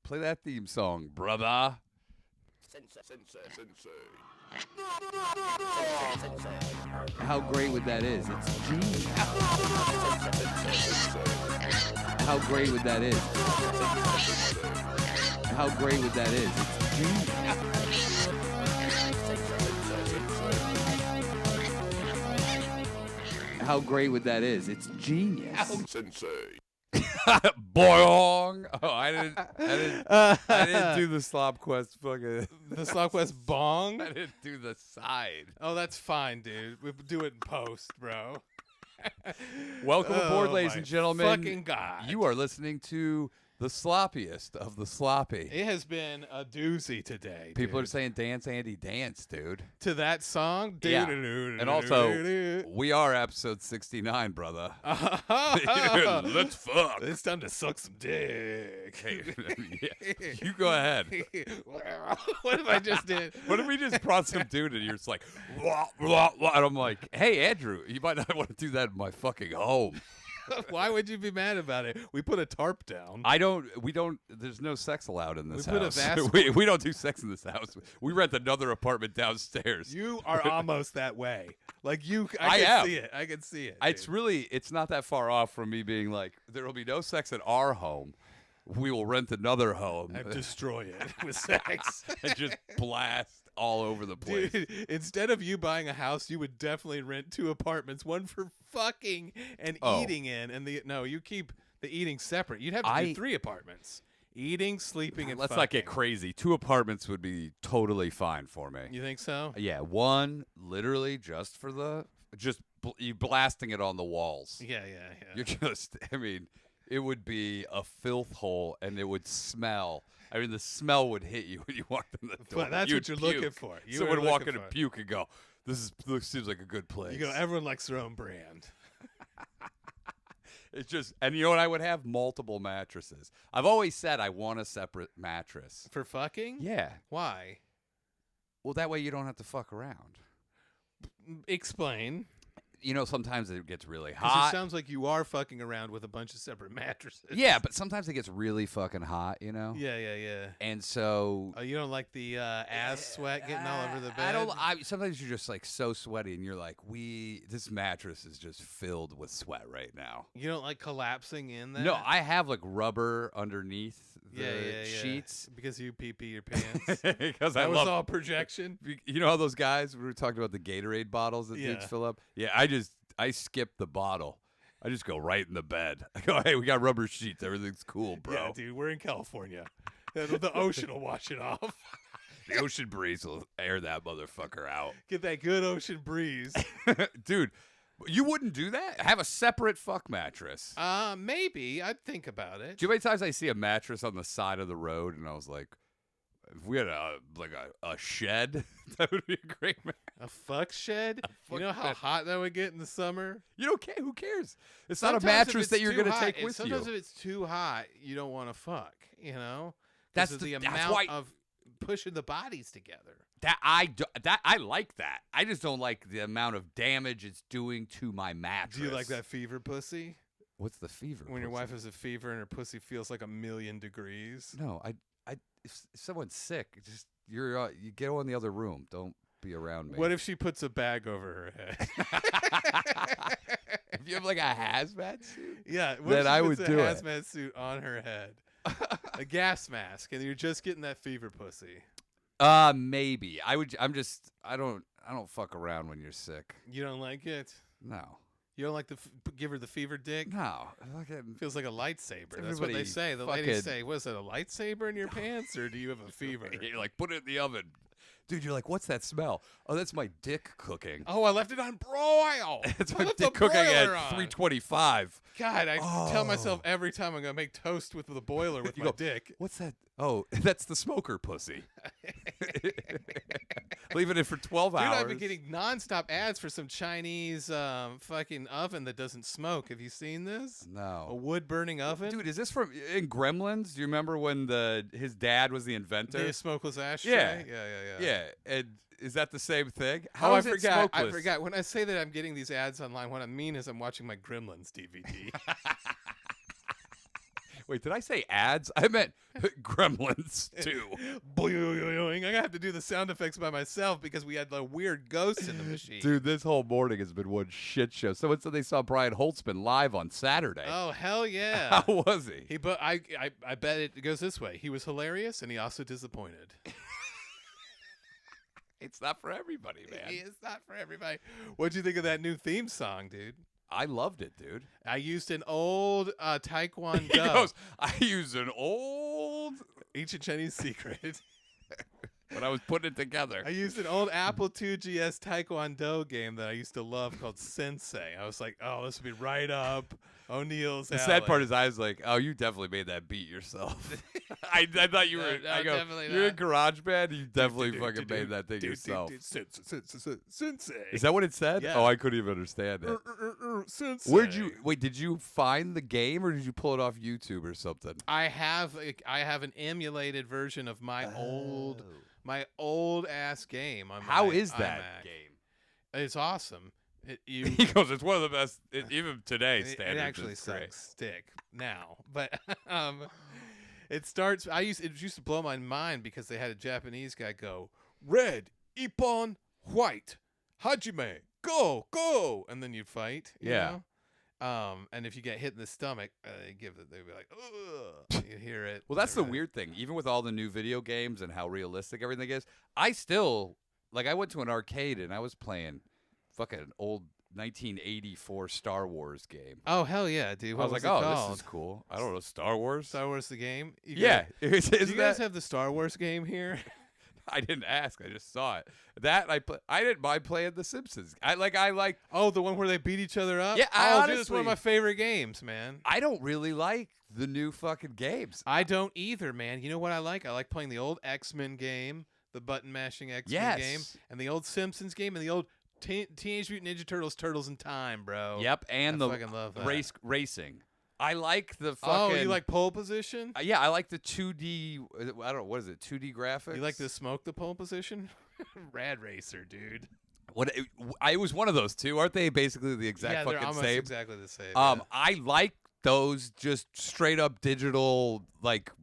Play that theme song, brother. How great would that is? It's genius. How great would that is? How great would that is? It's genius. How great would that is? It's genius. Sensei. Boing. Oh, I didn't do the Slop Quest fucking. The Slop Quest bong? I didn't do the side. Oh, that's fine, dude. We'll do it in post, bro. Welcome aboard, ladies my and gentlemen. fucking God. You are listening to the sloppiest of the sloppy. It has been a doozy today. People dude. are saying dance, Andy, dance, dude. To that song? Yeah. And also, we are episode 69, brother. Let's fuck. It's time to suck some dick. Hey, yeah, you go ahead. What if I just did? What if we just brought some dude and you're just like, blah, blah, blah, and I'm like, hey, Andrew, you might not want to do that in my fucking home. Why would you be mad about it? We put a tarp down. There's no sex allowed in this We put a house. vast- we don't do sex in this house. We rent another apartment downstairs. You are almost that way. Like you, I can am. see it. I can see it. It's not that far off from me being like, there will be no sex at our home. We will rent another home I destroy it with sex. and just blast all over the place. Dude, instead of you buying a house, you would definitely rent 2 apartments, one for fucking and eating in, and you keep the eating separate. You'd have to do 3 apartments: eating, sleeping, and Let's fucking. not get crazy. 2 apartments would be totally fine for me. You think so? Yeah, one literally just for you blasting it on the walls. Yeah. You're just, it would be a filth hole, and it would smell. The smell would hit you when you walked in the door. But that's You'd what you're puke. looking for. You Someone are would walk looking in and for it. puke and go, this seems like a good place. You go. Everyone likes their own brand. It's just, and you know what I would have? Multiple mattresses. I've always said I want a separate mattress. For fucking? Yeah. Why? Well, that way you don't have to fuck around. Explain. Sometimes it gets really 'Cause hot. it sounds like you are fucking around with a bunch of separate mattresses. Yeah, but sometimes it gets really fucking hot, Yeah. And so Oh, you don't like the ass sweat getting all over the bed? sometimes you're just like so sweaty and you're like, this mattress is just filled with sweat right now. You don't like collapsing in that? No, I have like rubber underneath the yeah. sheets. Because you pee your pants. Because That was all projection. You know how those guys, we were talking about the Gatorade bottles that dudes fill up? Yeah, I skip the bottle. I just go right in the bed. I go, hey, we got rubber sheets. Everything's cool, bro. Yeah, dude, we're in California. The ocean will wash it off. The ocean breeze will air that motherfucker out. Get that good ocean breeze. Dude, you wouldn't do that? Have a separate fuck mattress. Maybe. I'd think about it. Do you know how many times I see a mattress on the side of the road and I was like, if we had a shed, that would be a great mattress. A fuck shed? You know how hot that would get in the summer? You don't care. Who cares? It's not a Sometimes if mattress it's that you're too going to hot- take and with you. Sometimes if it's too hot, you don't want to fuck, That's That's the that's amount why- of pushing the bodies together. I like that. I just don't like the amount of damage it's doing to my mattress. Do you like that fever pussy? What's the fever? When your pussy? wife has a fever and her pussy feels like 1,000,000 degrees? No, if someone's sick, just you go in the other room. Don't be around me. What if she puts a bag over her head? If you have like a hazmat suit? Yeah, what Then if she I puts would a do it. hazmat suit on her head, a gas mask, and you're just getting that fever pussy. Maybe. I don't fuck around when you're sick. You don't like it? No. You don't like to give her the fever dick? No. Fucking Feels like a lightsaber. That's what Everybody they say. The fucking- ladies say, "Was it a lightsaber in your pants, or do you have a fever?" You're like, put it in the oven. Dude, you're like, what's that smell? Oh, that's my dick cooking. Oh, I left it on broil. It's I my left dick the cooking at broiler on. 325. God, I tell myself every time I'm gonna make toast with the boiler with You my go, dick. What's that? Oh, that's the smoker pussy. Leaving it for 12 Dude, hours. I've been getting nonstop ads for some Chinese fucking oven that doesn't smoke. Have you seen this? A No. wood burning oven? Dude, is this from in Gremlins? Do you remember when his dad was the inventor? the smokeless ashtray. Yeah. yeah. Yeah, and is that the same thing? Oh, How I is it forgot. I smokeless? forgot. When I say that I'm getting these ads online, what I mean is I'm watching my Gremlins DVD. Wait, did I say ads? I meant Gremlins too. I'm gonna have to do the sound effects by myself because we had the weird ghosts in the machine. Dude, this whole morning has been one shit show. Someone said they saw Brian Holtzman live on Saturday. Oh hell yeah! How was he? But I bet it goes this way. He was hilarious and he also disappointed. It's not for everybody, man. It's not for everybody. What'd you think of that new theme song, dude? I loved it, dude. I used an old Taekwondo. He goes, I used an old Ancient Chinese secret. when I was putting it together. I used an old Apple IIgs Taekwondo game that I used to love called Sensei. I was like, oh, this would be right up O'Neill's The alley. sad part is I was like, oh, you definitely made that beat yourself. I thought you were. No, I go, definitely you're not. in GarageBand. You definitely fucking made that thing yourself. Sensei. Is that what it said? Yeah. Oh, I couldn't even understand it. Sensei. Where'd you wait? Did you find the game or did you pull it off YouTube or something? I have an emulated version of my old ass game on How my is that iMac. game? It's awesome. He goes, it's one of the best, even today's standards. It actually it's great. sucks stick now, but it starts. It used to blow my mind because they had a Japanese guy go red, ippon, white, hajime, go, and then you'd fight. You know? And if you get hit in the stomach, they'd be like, ugh. You hear it. Well, that's the weird thing. Even with all the new video games and how realistic everything is, I still I went to an arcade and I was playing fucking old 1984 Star Wars game. Oh hell yeah, dude! I was like, oh, this is cool. I don't know, Star Wars. Star Wars the game. Do Do you guys have the Star Wars game here? I didn't ask. I just saw it. That I didn't mind playing The Simpsons. I like. Oh, the one where they beat each other up. Yeah, dude, it's one of my favorite games, man. I don't really like the new fucking games. I don't either, man. You know what I like? I like playing the old X-Men game, the button mashing X-Men game, and the old Simpsons game, and the old Teenage Mutant Ninja Turtles, Turtles in Time, bro. Yep, and I fucking love that. racing. I like the fucking. Oh, you like pole position? Yeah, I like the 2D. I don't know, what is it? 2D graphics. You like to smoke the pole position? Rad Racer, dude. It was one of those two, aren't they? Basically the exact they're fucking almost same. exactly the same. Yeah. I like those just straight up digital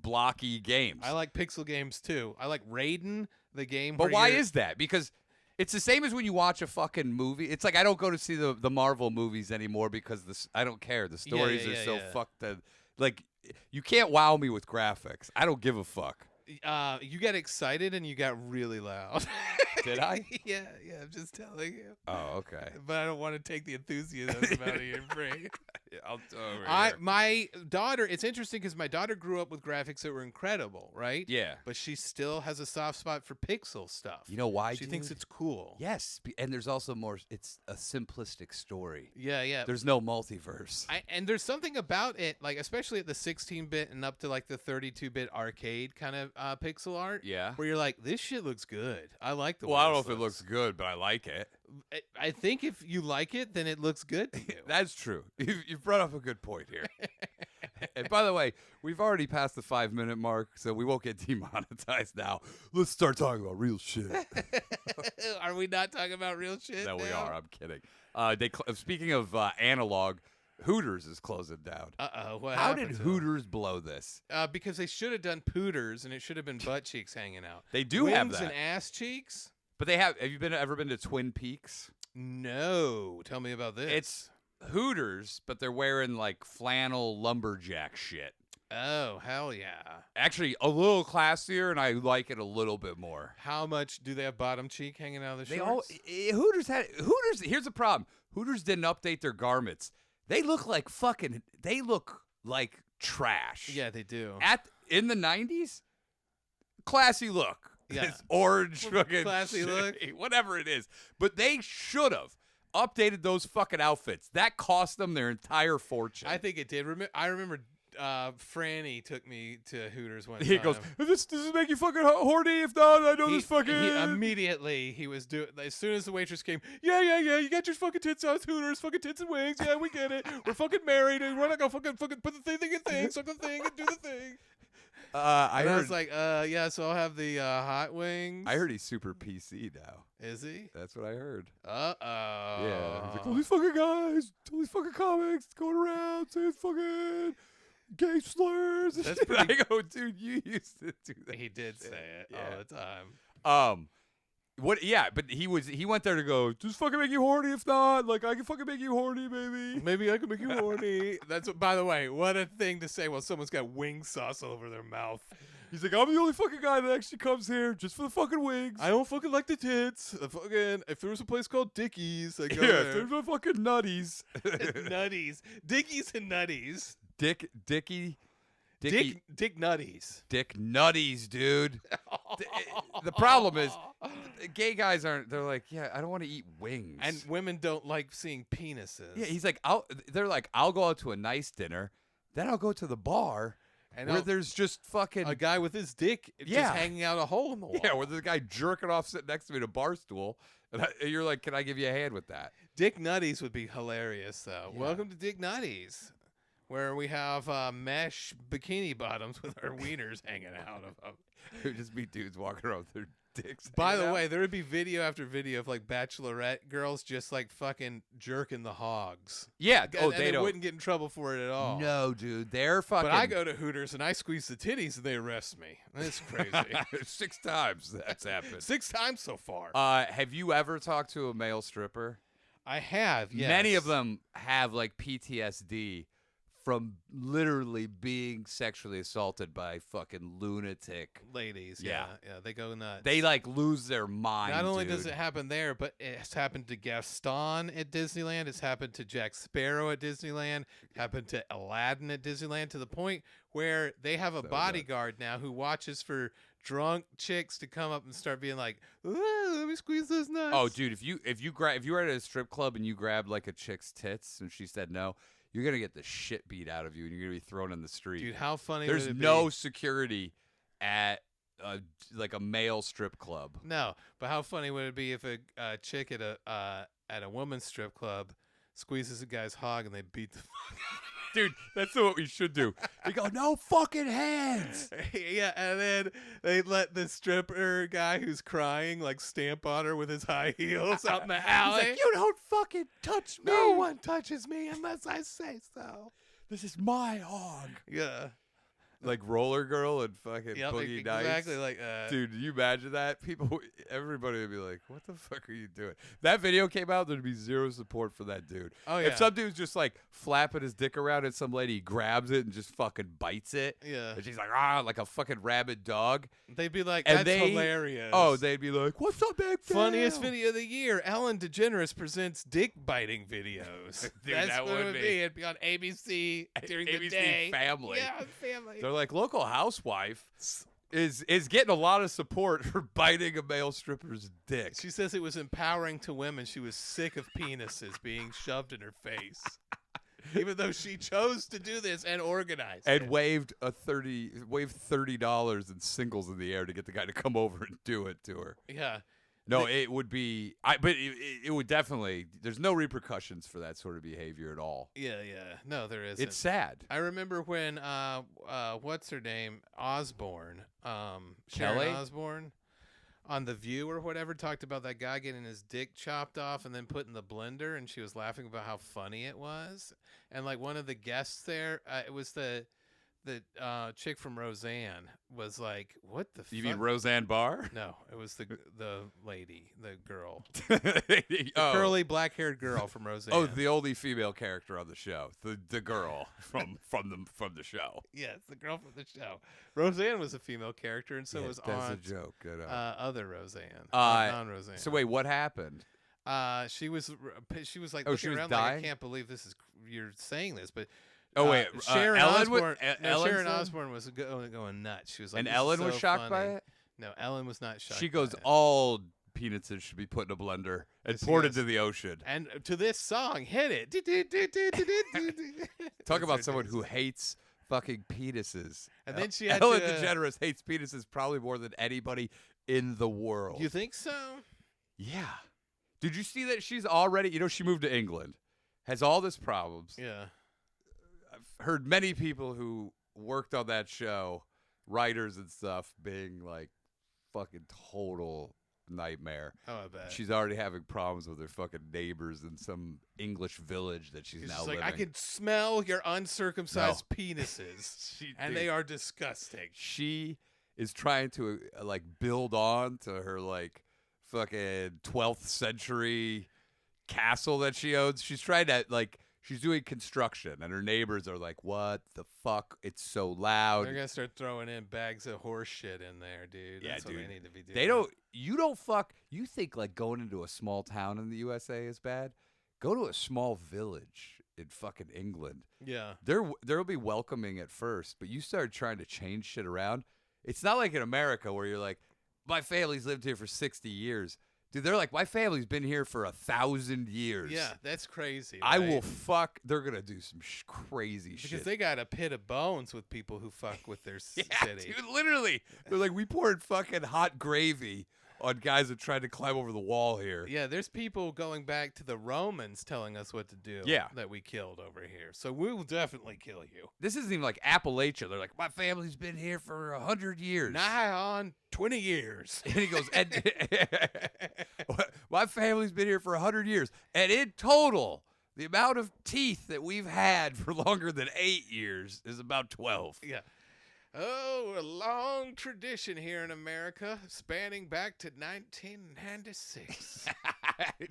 blocky games. I like pixel games too. I like Raiden, the game. But why is that? Because it's the same as when you watch a fucking movie. It's like I don't go to see the Marvel movies anymore because I don't care. The stories are so fucked that you can't wow me with graphics. I don't give a fuck. You get excited and you got really loud. Did I? Yeah, I'm just telling you. Oh, okay. But I don't want to take the enthusiasm out of your brain. I'll My daughter, it's interesting because my daughter grew up with graphics that were incredible, right? Yeah. But she still has a soft spot for pixel stuff. You know why? She thinks it's cool. Yes, and there's also more. It's a simplistic story. Yeah. There's no multiverse. And there's something about it, especially at the 16-bit and up to the 32-bit arcade kind of pixel art. Yeah. Where you're like, this shit looks good. I like the. Well, I don't know if it looks good, but I like it. I think if you like it, then it looks good to you. That's true. You've brought up a good point here. And by the way, we've already passed the 5-minute mark, so we won't get demonetized now. Let's start talking about real shit. Are we not talking about real shit? No, now? we are. I'm kidding. Speaking of analog, Hooters is closing down. Uh-oh. How did Hooters blow this? Because they should have done pooters, and it should have been butt cheeks hanging out. They do Wings have that. and ass cheeks? But they have. Have you ever been to Twin Peaks? No. Tell me about this. It's Hooters, but they're wearing flannel lumberjack shit. Oh, hell yeah. Actually, a little classier, and I like it a little bit more. How much do they have bottom cheek hanging out of the They shorts? Hooters. Here's the problem. Hooters didn't update their garments. They look like trash. Yeah, they do. In the 90s, classy look. Yeah. It's orange fucking classy look. Whatever it is. But they should have updated those fucking outfits. That cost them their entire fortune. I think it did. I remember Franny took me to Hooters one He time. goes, does this make you fucking horny? If not, I know this fucking... Immediately, he was doing... As soon as the waitress came, yeah, you got your fucking tits out, Hooters, fucking tits and wings, yeah, we get it. We're fucking married, and we're not gonna fucking put the thing in thing, suck the thing, and do the thing. I was like, yeah, so I'll have the hot wings. I heard he's super PC now. Is he? That's what I heard. Uh-oh. Yeah. He's like, all these fucking guys, all these fucking comics going around saying fucking... gay slurs. That's pretty. I go, dude, you used to do that. He did say it all the time. What? Yeah, but he went there to go. Just fucking make you horny. If not, like I can fucking make you horny, baby. Maybe I can make you horny. That's what. By the way, what a thing to say while someone's got wing sauce all over their mouth. He's like, I'm the only fucking guy that actually comes here just for the fucking wings. I don't fucking like the tits. If there was a place called Dickie's, I go Yeah, there. if there's no fucking nutties. Nutties, Dickies and Nutties. Dick Nutties. Dick nutties, dude. The problem is, gay guys aren't. They're like, yeah, I don't want to eat wings. And women don't like seeing penises. Yeah, he's like, they're like, I'll go out to a nice dinner, then I'll go to the bar. And where there's just fucking a guy with his dick just hanging out a hole in the wall. Yeah, where there's a guy jerking off sitting next to me in a bar stool. And you're like, can I give you a hand with that? Dick Nutties would be hilarious, though. Yeah. Welcome to Dick Nutties, where we have mesh bikini bottoms with our wieners hanging out of them. It would just be dudes walking around with their dicks. By the way, there would be video after video of like bachelorette girls just like fucking jerking the hogs. Yeah. And they wouldn't get in trouble for it at all. No, dude. They're fucking. But I go to Hooters and I squeeze the titties and they arrest me. That's crazy. 6 times that's happened. 6 times so far. Have you ever talked to a male stripper? I have, yes. Many of them have like PTSD from literally being sexually assaulted by fucking lunatic ladies. Yeah. Yeah, they go nuts. They like lose their mind. Not only dude. does it happen there, but it's happened to Gaston at Disneyland. It's happened to Jack Sparrow at Disneyland. Happened to Aladdin at Disneyland, to the point where they have a bodyguard now who watches for drunk chicks to come up and start being like, let me squeeze those nuts. Oh, dude, if you were at a strip club and you grabbed like a chick's tits and she said no, you're gonna get the shit beat out of you and you're gonna be thrown in the street. Dude, how funny There's would it no be? security at like a male strip club. No, but how funny would it be if a chick at a woman's strip club squeezes a guy's hog and they beat the fuck out of him? Dude, that's what we should do. We go, no fucking hands. Yeah, and then they let the stripper guy who's crying like stamp on her with his high heels out in the alley. He's like, you don't fucking touch me. No one touches me unless I say so. This is my hog. Yeah. Like Roller Girl and fucking Boogie Nights. Exactly like Dude, can you imagine that? Everybody would be like, what the fuck are you doing? That video came out, there'd be zero support for that dude. Oh, yeah. If some dude's just like flapping his dick around and some lady grabs it and just fucking bites it. Yeah. And she's like, like a fucking rabid dog. They'd be like, And that's hilarious. Oh, they'd be like, what's up, big funniest video of the year. Ellen DeGeneres presents dick biting videos. Dude, that's that what would it would be. be. It'd be on ABC during the ABC day. Family. Yeah, Family. They're like, local housewife is getting a lot of support for biting a male stripper's dick. She says it was empowering to women. She was sick of penises being shoved in her face. Even though she chose to do this and organize And it. waved $30 in singles in the air to get the guy to come over and do it to her. Yeah. No, it would be. But it would definitely. There's no repercussions for that sort of behavior at all. Yeah. No, there isn't. It's sad. I remember when what's her name? Osborne. Kelly? Sharon Osborne on The View or whatever talked about that guy getting his dick chopped off and then put in the blender, and she was laughing about how funny it was. And like one of the guests there, it was the chick from Roseanne was like, "What the? You fuck? mean Roseanne Barr? No, it was the lady, the girl, the curly black-haired girl from Roseanne. Oh, the only female character on the show, the girl from the show. Yes, the girl from the show. Roseanne was a female character, and so was that's Aunt, a joke. other Roseanne, So non-Roseanne. wait, what happened? She was like, Oh, looking she was around dying? like, I can't believe you're saying this, but. Oh wait, Sharon Ellen Osbourne. Ellen Sharon said? Osbourne was going nuts. She was like, And "This Ellen is was so shocked by funny." it. No, Ellen was not shocked. She goes, by it. all penises should be put in a blender and Yes, she poured goes. into the ocean. And to this song, hit it. Talk about someone who hates fucking penises. And then she had Ellen to, DeGeneres hates penises probably more than anybody in the world. You think so? Yeah. Did you see that she's already, she moved to England, has all these problems. Yeah. I've heard many people who worked on that show, writers and stuff, being like fucking total nightmare. Oh, I bet. She's already having problems with her fucking neighbors in some English village that she's now like, living. I can smell your uncircumcised penises, and Dude, they are disgusting. she is trying to like build on to her like fucking 12th century castle that she owns. She's trying to like she's doing construction, and her neighbors are like, "What the fuck? It's so loud." They're gonna start throwing in bags of horse shit in there, dude. Yeah, That's what dude. they need to be doing. They don't. You don't fuck. You think like going into a small town in the USA is bad? Go to a small village in fucking England. Yeah. They'll be welcoming at first, but you start trying to change shit around. It's not like in America where you're like, my family's lived here for 60 years. Dude, they're like, my family's been here for 1,000 years. Yeah, that's crazy. I right? will fuck. They're gonna do some crazy shit. Because they got a pit of bones with people who fuck with their yeah, city. dude, literally. They're like, we poured fucking hot gravy on guys that tried to climb over the wall here. Yeah, there's people going back to the Romans telling us what to do. Yeah. That we killed over here. So we will definitely kill you. This isn't even like Appalachia. They're like, my family's been here for 100 years. Nigh on 20 years. And he goes, and my family's been here for 100 years. And in total, the amount of teeth that we've had for longer than 8 years is about 12. Yeah. Oh, a long tradition here in America, spanning back to 1996.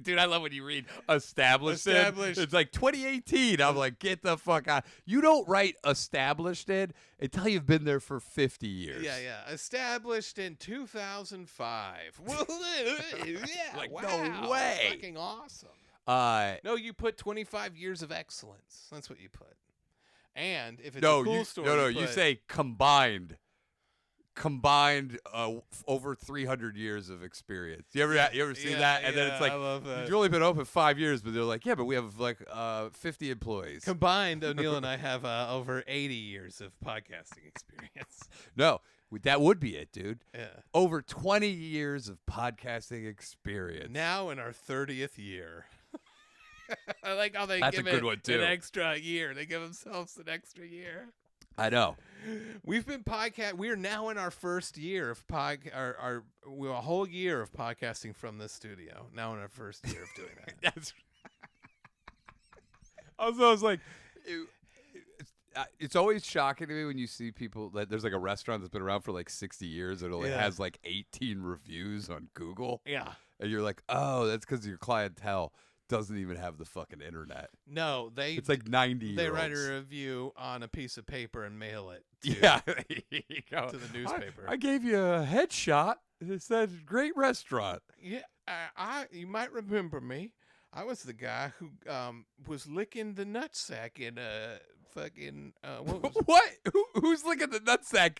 Dude, I love when you read established. Established. It's like 2018. I'm like, get the fuck out. You don't write established in until you've been there for 50 years. Yeah. Established in 2005. Yeah, Like, wow. no way. Fucking awesome. Uh, No, you put 25 years of excellence. That's what you put. And if it's no, a cool you, story, no, you you put, say combined, over 300 years of experience. You ever see that? And then it's like, I love that. you've only been open 5 years, but they're like, yeah, but we have like 50 employees. Combined, O'Neill and I have over 80 years of podcasting experience. No, that would be it, dude. Yeah. Over 20 years of podcasting experience. Now in our 30th year. I like how they That's give a good it one, too. an extra year. They give themselves an extra year. I know. We've been We are now in our first year of a whole year of podcasting from this studio. Now in our first year of doing that. That's. Also, I was like, it's always shocking to me when you see people that there's like a restaurant that's been around for like 60 years and it only Yeah. has like 18 reviews on Google. Yeah. And you're like, oh, that's because your clientele doesn't even have the fucking internet. No, It's like 90 they year write olds. a review on a piece of paper and mail it to, Yeah. You go, to the newspaper. I gave you a headshot. It said great restaurant. Yeah, you might remember me. I was the guy who was licking the nutsack in a fucking what was What? Who's licking the nutsack?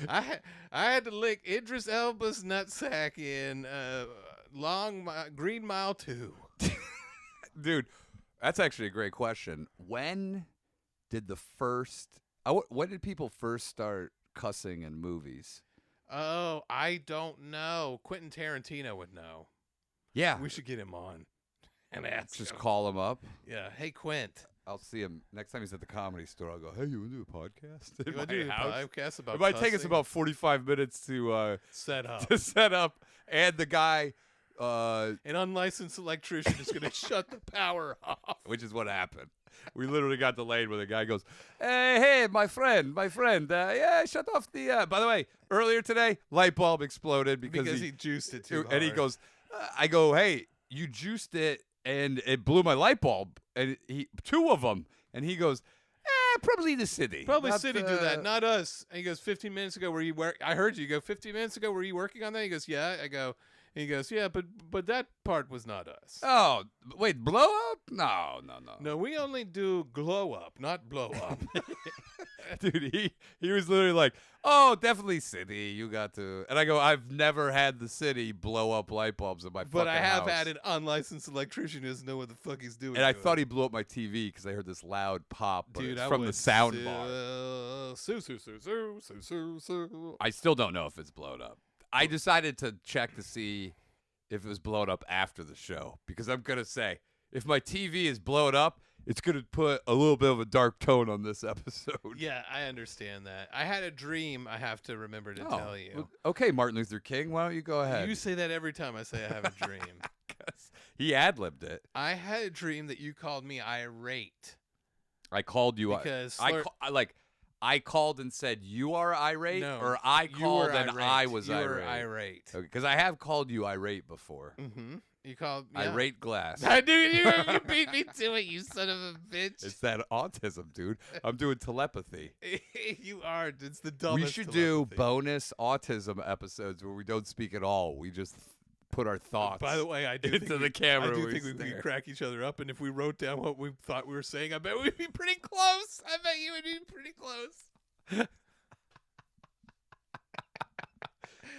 I had to lick Idris Elba's nutsack in Green Mile 2. Dude, that's actually a great question. When did when did people first start cussing in movies? Oh, I don't know. Quentin Tarantino would know. Yeah. We should get him on and ask Just him. call him up. Yeah, hey Quint, I'll see him next time he's at the Comedy Store. I'll go, hey, you want to do a podcast? you in want to my do a house?" podcast about It might take us cussing? about 45 minutes to Set up. to set up, and the guy, An unlicensed electrician is going to shut the power off. which is what happened. We literally got delayed when the guy goes, hey, my friend, yeah, shut off the. By the way, earlier today, light bulb exploded because he juiced it too and he hard. goes, I go, hey, you juiced it and it blew my light bulb, and two of them, and he goes, probably the city. Probably Not, city do that, not us. And he goes, 15 minutes ago, were you I heard you go, 15 minutes ago, were you working on that? He goes, yeah. I go, and he goes, yeah, but that part was not us. Oh, wait, blow up? No. No, we only do glow up, not blow up. Dude, he was literally like, oh, definitely city. You got to. And I go, I've never had the city blow up light bulbs in my But I fucking have house. had an unlicensed electrician who doesn't know what the fuck he's doing. And I to thought it. he blew up my TV because I heard this loud pop, but Dude, it's I from the would sound bar. sue. I still don't know if it's blown up. I decided to check to see if it was blown up after the show because I'm going to say, if my TV is blown up, it's going to put a little bit of a dark tone on this episode. Yeah, I understand that. I had a dream I have to remember to tell you. Well, okay, Martin Luther King, why don't you go ahead? You say that every time I say I have a dream. 'Cause he ad-libbed it. I had a dream that you called me irate. I called you. Because I called and said you are irate, No, or I called and irate. I was you irate. were irate. Because I have called you irate before. Mm-hmm. You called Irate glass. I knew you beat me to it, you son of a bitch. It's that autism, dude. I'm doing telepathy. You are. It's the dumbest. We should do bonus autism episodes where we don't speak at all. We just put our thoughts. By the way, I do into the camera. I do think we could crack each other up, and if we wrote down what we thought we were saying, I bet we'd be pretty close. I bet you would be pretty close.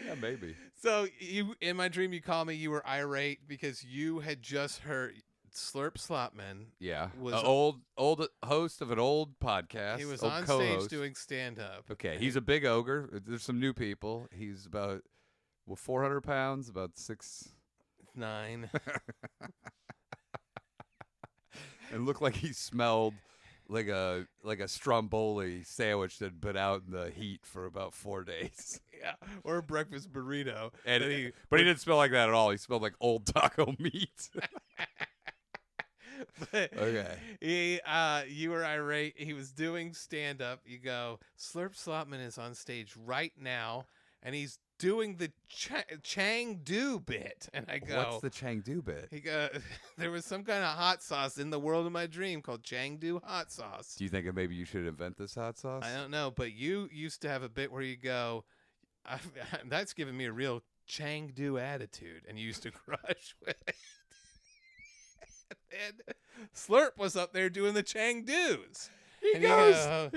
Yeah, maybe. So you, in my dream, you called me. You were irate because you had just heard Slurp Slopman. Yeah, was old host of an old podcast. He was old on co-host. stage doing stand up. Okay, he's a big ogre. There's some new people. He's about 400 pounds, about 6'9". And looked like he smelled like a Stromboli sandwich that had been out in the heat for about 4 days. Yeah, or a breakfast burrito. But he didn't smell like that at all. He smelled like old taco meat. Okay. You were irate. He was doing stand up. You go, Slurp Slopman is on stage right now, and he's doing the Chang-Do bit. And I go, what's the Chang-Do bit? He go, there was some kind of hot sauce in the world of my dream called Chang-Do hot sauce. Do you think that maybe you should invent this hot sauce? I don't know, but you used to have a bit where you go, that's giving me a real Chang-Do attitude, and you used to crush with it. And Slurp was up there doing the Chang-Do's. He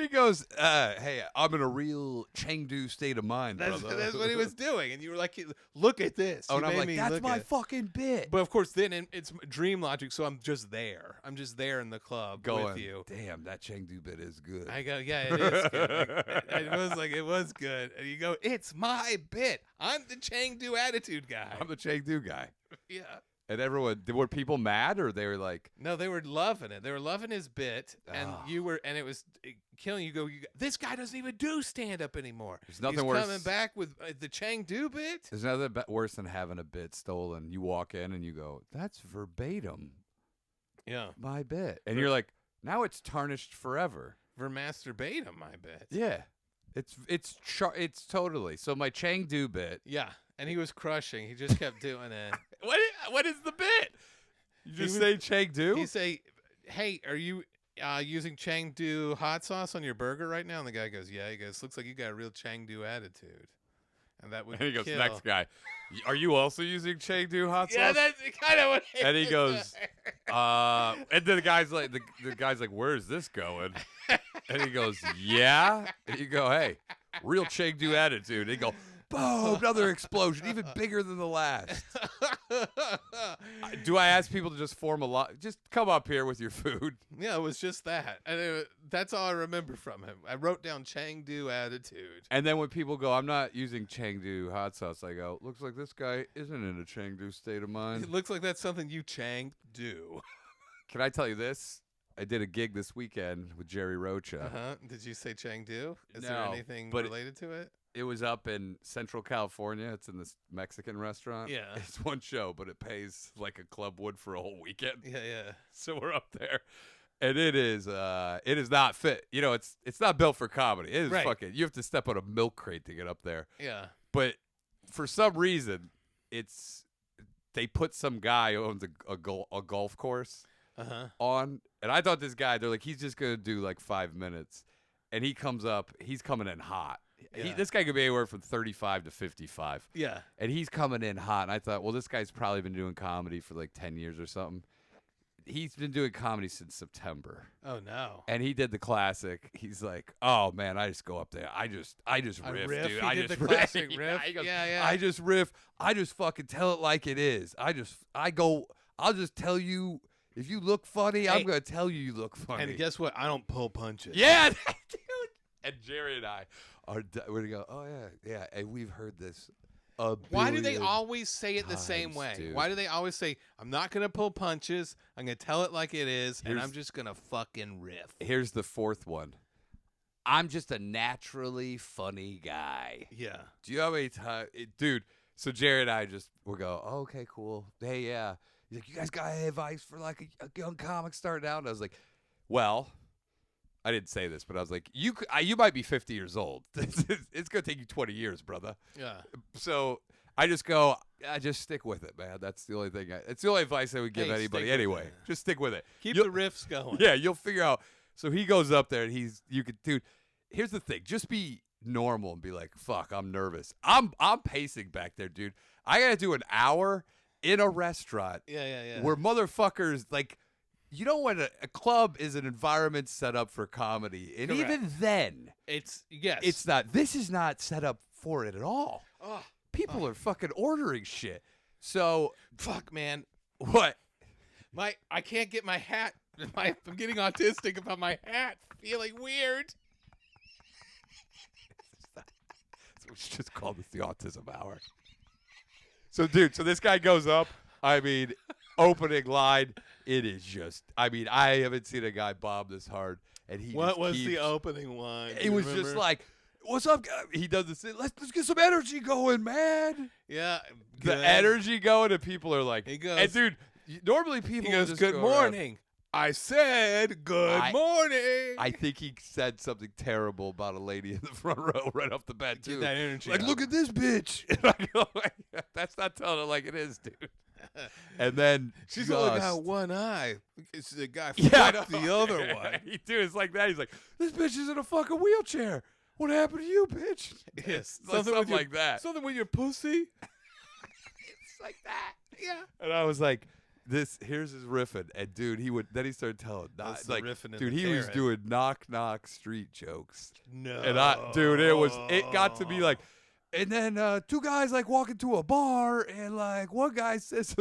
goes, hey, I'm in a real Chengdu state of mind, That's brother. what he was doing. And you were like, look at this. Oh, and I'm like, that's my fucking bit. But of course, then it's dream logic, so I'm just there. I'm just there in the club with you. Damn, that Chengdu bit is good. I go, yeah, it is good. It was good. And you go, it's my bit. I'm the Chengdu attitude guy. I'm the Chengdu guy. Yeah. And were people mad, or they were like, no, they were loving it. They were loving his bit, and and it was killing you. This guy doesn't even do stand up anymore. There's nothing He's worse. coming back with the Chengdu bit. There's nothing worse than having a bit stolen. You walk in and you go, that's verbatim. Yeah. My bit. And you're like, now it's tarnished forever. Vermasturbatum, my bit. Yeah. It's totally. So my Chengdu bit. Yeah. And he was crushing. He just kept doing it. What is the bit? You just say Chengdu? You say, hey, are you using Chengdu hot sauce on your burger right now? And the guy goes, yeah. He goes, looks like you got a real Chengdu attitude. And that would And he goes, kill. next guy, are you also using Chengdu hot sauce? Yeah, that's kind of what And he goes, and then the guy's like, where's this going? And he goes, yeah. And you go, hey, real Chengdu attitude. And he go, boom, another explosion, even bigger than the last. Do I ask people to just form a lot? Just come up here with your food. Yeah, it was just that. And that's all I remember from him. I wrote down Chengdu attitude. And then when people go, I'm not using Chengdu hot sauce, I go, looks like this guy isn't in a Chengdu state of mind. It looks like that's something you Chang-do. Can I tell you this? I did a gig this weekend with Jerry Rocha. Uh-huh. Did you say Chengdu? Is No, there anything but related to it? It was up in Central California. It's in this Mexican restaurant. Yeah. It's one show, but it pays like a club would for a whole weekend. Yeah, yeah. So we're up there. And it is not fit. You know, it's not built for comedy. It is Right. fucking, you have to step on a milk crate to get up there. Yeah. But for some reason, they put some guy who owns a golf course on. And I thought this guy, they're like, he's just going to do like 5 minutes. And he comes up, he's coming in hot. Yeah. This guy could be anywhere from 35 to 55. Yeah. And he's coming in hot. And I thought, well, this guy's probably been doing comedy for like 10 years or something. He's been doing comedy since September. Oh, no. And he did the classic. He's like, oh, man, I just go up there. I just riff, riff? dude. He I did just the riff. classic riff? He goes, Yeah, yeah. I just riff. I just fucking tell it like it is. I'll just tell you, if you look funny, I'm going to tell you look funny. And guess what? I don't pull punches. Yeah, dude. And Jerry and I we're going to go, oh, yeah, and we've heard this Why do they billion always say it the same times, way? dude. Why do they always say, I'm not going to pull punches, I'm going to tell it like it is, and I'm just going to fucking riff? Here's the fourth one. I'm just a naturally funny guy. Yeah. Do you know how many times, dude? So Jerry and I we'll go, oh, okay, cool. Hey, yeah. He's like, you guys got any advice for like a young comic starting out? And I was like, well, I didn't say this, but I was like, you might be 50 years old. It's gonna take you 20 years, brother. Yeah. So I just go, I just stick with it, man. That's the only thing. It's the only advice I would give anybody anyway. Just stick with it. Keep the riffs going. Yeah, you'll figure out. So he goes up there and dude. Here's the thing. Just be normal and be like, fuck, I'm nervous. I'm pacing back there, dude. I gotta do an hour in a restaurant. Yeah. Where motherfuckers like, you know when a club is an environment set up for comedy, and Correct. even then, it's not. This is not set up for it at all. Oh, People are fucking ordering shit. So fuck, man. what? I can't get my hat. I'm getting autistic about my hat feeling weird. We should just call this the autism hour. So, dude, this guy goes up. I mean, opening line. It is just. I mean, I haven't seen a guy bomb this hard. And What was the opening line? It was just like, "What's up, guy?" He does this. Let's get some energy going, man. Yeah, the energy going, and people are like, he goes, and dude, normally people he goes, just "Good go morning." around. I said, "Good morning." I think he said something terrible about a lady in the front row right off the bat too. Get that energy. Like, out. look at this bitch. And I go, that's not telling it like it is, dude. And then She's only got one eye. It's the guy I fucked know. the other one. Dude, it's like that. He's like, this bitch is in a fucking wheelchair. What happened to you, bitch? Yes, Something like that. Something with your pussy. It's like that. Yeah. And I was like, here's his riffing. And dude, then he started telling, That's the riffing in dude, the he was carrot. doing knock street jokes. No. And it got to be like, and then two guys like walk into a bar, and like one guy says,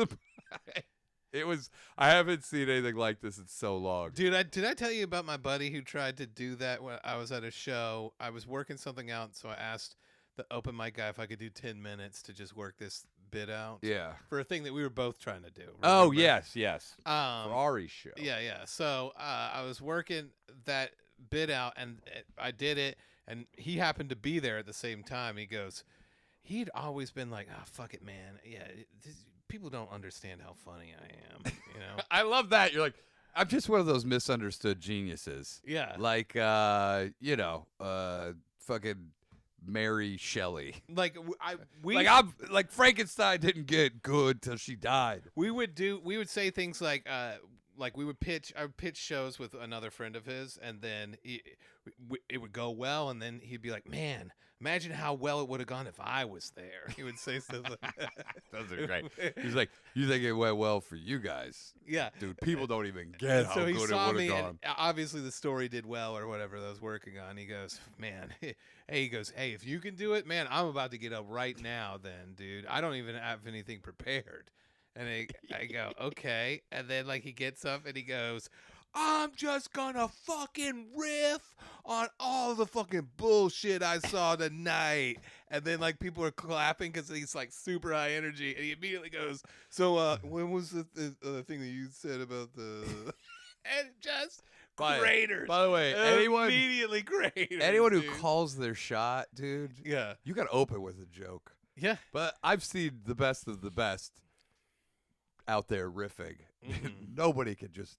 I haven't seen anything like this in so long. Dude, did I tell you about my buddy who tried to do that when I was at a show? I was working something out, so I asked the open mic guy if I could do 10 minutes to just work this bit out. Yeah. For a thing that we were both trying to do. Oh, remember? yes. For Ari's show. Yeah. So I was working that bit out, and I did it, and he happened to be there at the same time. He goes, he'd always been like, oh, fuck it, man. Yeah, people don't understand how funny I am, you know? I love that. You're like, I'm just one of those misunderstood geniuses. Yeah. Like, fucking Mary Shelley. Like, I'm like Frankenstein didn't get good till she died. we would say things like I would pitch shows with another friend of his, and then it would go well, and then he'd be like, man, imagine how well it would have gone if I was there. He would say stuff like that. Those are great. He's like, you think it went well for you guys? Yeah. Dude, people don't even get how So he good it saw would me, have and gone. obviously the story did well or whatever that I was working on. He goes, man, he goes, hey, if you can do it, man, I'm about to get up right now then, dude. I don't even have anything prepared. And I go, okay. And then, like, he gets up and he goes, I'm just gonna fucking riff on all the fucking bullshit I saw tonight. And then, like, people are clapping because he's, like, super high energy. And he immediately goes, so, when was the thing that you said about the... and just craters. By the way, immediately craters. anyone who dude. calls their shot, dude, Yeah. you got to open with a joke. Yeah. But I've seen the best of the best out there riffing. Mhm. Nobody can just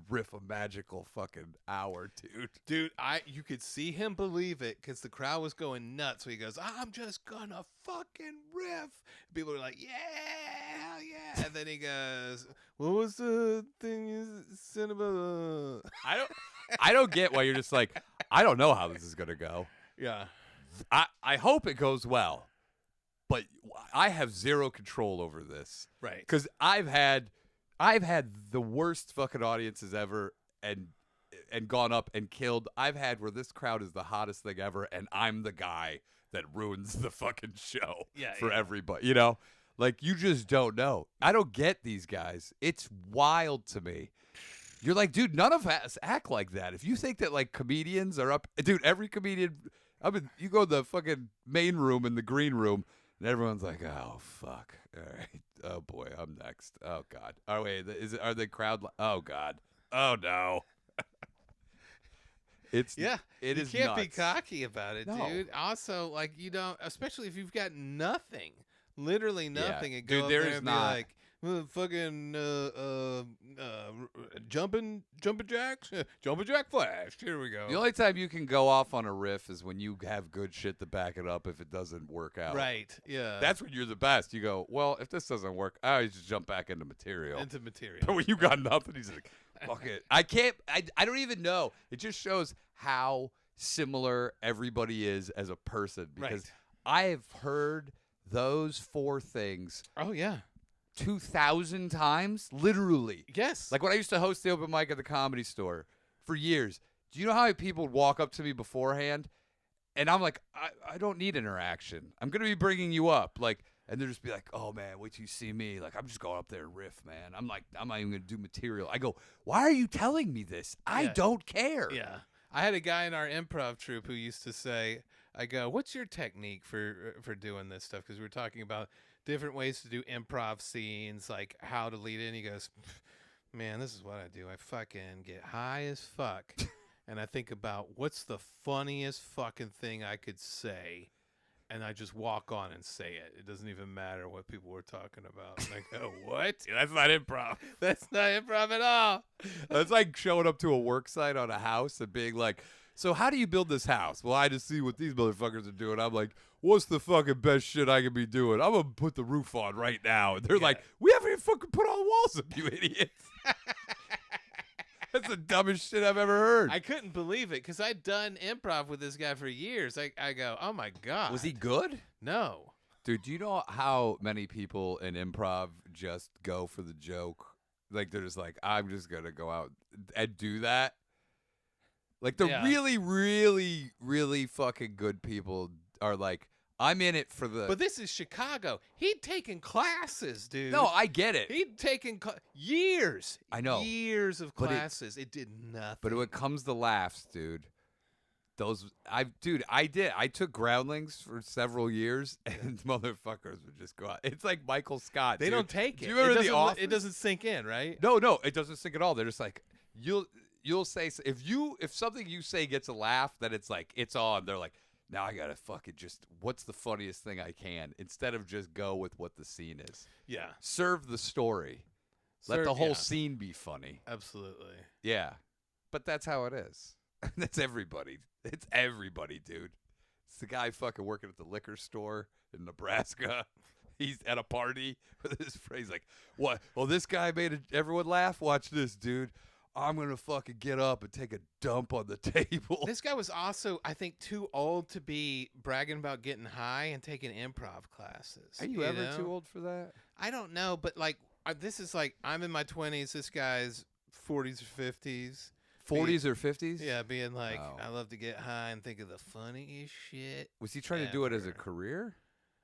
riff a magical fucking hour, dude. Dude, you could see him believe it because the crowd was going nuts. So he goes, I'm just gonna fucking riff. People are like, yeah, hell yeah. And then he goes, what was the thing you said about I don't get why you're just like, I don't know how this is gonna go. Yeah. I hope it goes well, but I have zero control over this. Right. Because I've had the worst fucking audiences ever and gone up and killed. I've had where this crowd is the hottest thing ever, and I'm the guy that ruins the fucking show for everybody. You know? Like, you just don't know. I don't get these guys. It's wild to me. You're like, dude, none of us act like that. If you think that, like, comedians are up... Dude, every comedian... you go to the fucking main room in the green room, And everyone's like, "Oh fuck! All right, oh boy, I'm next. Oh god. Oh wait, are the crowd? Oh god. Oh no. It you is can't be nuts. cocky about it, No. dude. Also, like, you don't, especially if you've got nothing, literally nothing, and Dude, go up there there is and not. be like, well, fucking jumping jacks, jumping jack flash. Here we go. The only time you can go off on a riff is when you have good shit to back it up if it doesn't work out. Right? Yeah. That's when you're the best. You go, well, if this doesn't work, I always just jump back into material. into material. But when you got nothing, he's like, fuck it. I can't, I don't even know. It just shows how similar everybody is as a person. Because Right. I have heard those 4 things Oh yeah. 2,000 times, literally. Yes. Like when I used to host the open mic at the Comedy Store for years, do you know how many people would walk up to me beforehand? And I'm like, I don't need interaction. I'm going to be bringing you up. Like, and they'll just be like, oh, man, wait till you see me. Like, I'm just going up there and riff, man. I'm like, I'm not even going to do material. I go, why are you telling me this? I Yeah. don't care. Yeah. I had a guy in our improv troupe who used to say, I go, what's your technique for doing this stuff? Because we were talking about different ways to do improv scenes, like how to lead in. He goes, man, this is what I do. I fucking get high as fuck. And I think about what's the funniest fucking thing I could say. And I just walk on and say it. It doesn't even matter what people were talking about. And I go, what? That's not improv. That's not improv at all. That's like showing up to a work site on a house and being like, so how do you build this house? Well, I just see what these motherfuckers are doing. I'm like, what's the fucking best shit I can be doing? I'm going to put the roof on right now. And they're like, we haven't even fucking put all the walls up, you idiots. That's the dumbest shit I've ever heard. I couldn't believe it because I'd done improv with this guy for years. I go, oh my God. Was he good? No. Dude, do you know how many people in improv just go for the joke? Like, they're just like, I'm just going to go out and do that. Like, the really, really, really fucking good people are like, I'm in it for the... But this is Chicago. He'd taken classes, dude. No, I get it. He'd taken years. I know. Years of But classes. It did nothing. But when it comes to laughs, dude, I did. I took groundlings for several years, and motherfuckers would just go out. It's like Michael Scott. They dude. don't take it. Do you remember The doesn't, Office? it doesn't sink in, right? No, it doesn't sink at all. They're just like, you'll say, if something you say gets a laugh, then it's like, it's on. They're like, now I gotta fucking just, what's the funniest thing I can, instead of just go with what the scene is. Yeah. Serve the story. Let the whole scene be funny. Absolutely. Yeah. But that's how it is. That's everybody. It's everybody, dude. It's the guy fucking working at the liquor store in Nebraska. He's at a party with his friend. He's like, what? Well, this guy made everyone laugh? Watch this, dude. I'm going to fucking get up and take a dump on the table. This guy was also, I think, too old to be bragging about getting high and taking improv classes. Are you ever know? too old for that? I don't know, but like, this is like, I'm in my 20s. This guy's 40s or 50s. 40s or 50s? Yeah, being like, Oh. I love to get high and think of the funniest shit. Was he trying to do it as a ever. career?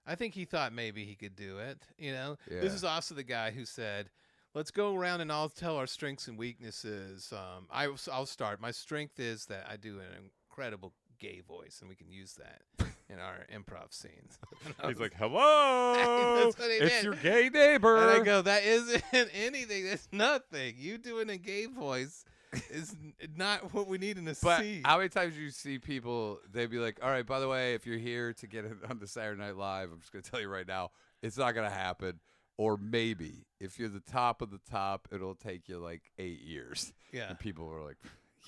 I think he thought maybe he could do it. You know, Yeah. This is also the guy who said, "Let's go around and I'll tell our strengths and weaknesses." I'll start. My strength is that I do an incredible gay voice, and we can use that in our improv scenes. He's like, hello, That's what he it's did. your gay neighbor. And I go, that isn't anything. That's nothing. You doing a gay voice is not what we need in a But scene. how many times do you see people, they'd be like, all right, by the way, if you're here to get it on the Saturday Night Live, I'm just going to tell you right now, it's not going to happen. Or maybe, if you're the top of the top, it'll take you like 8 years. Yeah. And people are like,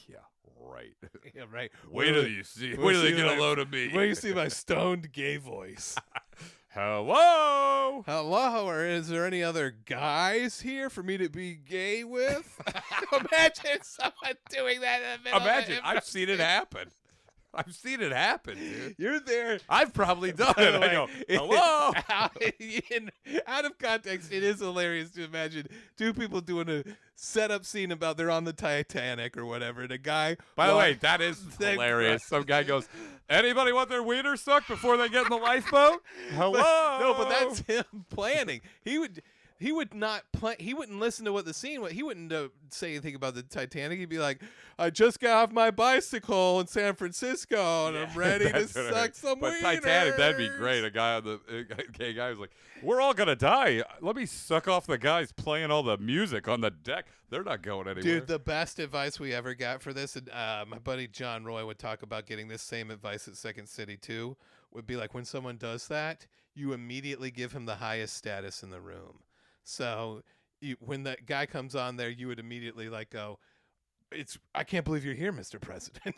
yeah, right. Yeah, right. Wait till you see. Wait till they get a load of me. Wait till you see my stoned gay voice. Hello. Hello, or is there any other guys here for me to be gay with? Imagine someone doing that in the middle Imagine, of I've seen it happen. I've seen it happen, dude. You're there. I've probably done By it. the I go, way, hello. out of context, it is hilarious to imagine two people doing a setup scene about they're on the Titanic or whatever, and a guy. By the way, that is Thank hilarious. Christ. Some guy goes, anybody want their wiener sucked before they get in the lifeboat? Hello. No, but that's him planning. he would not play. He wouldn't listen to what the scene was. He wouldn't say anything about the Titanic. He'd be like, "I just got off my bicycle in San Francisco, and I'm ready to suck some wieners." But Titanic, that'd be great. A guy on the gay guy was like, "We're all gonna die. Let me suck off the guys playing all the music on the deck. They're not going anywhere." Dude, the best advice we ever got for this, and my buddy John Roy would talk about getting this same advice at Second City too. Would be like, when someone does that, you immediately give him the highest status in the room. So when that guy comes on there, you would immediately like go, I can't believe you're here, Mr. President.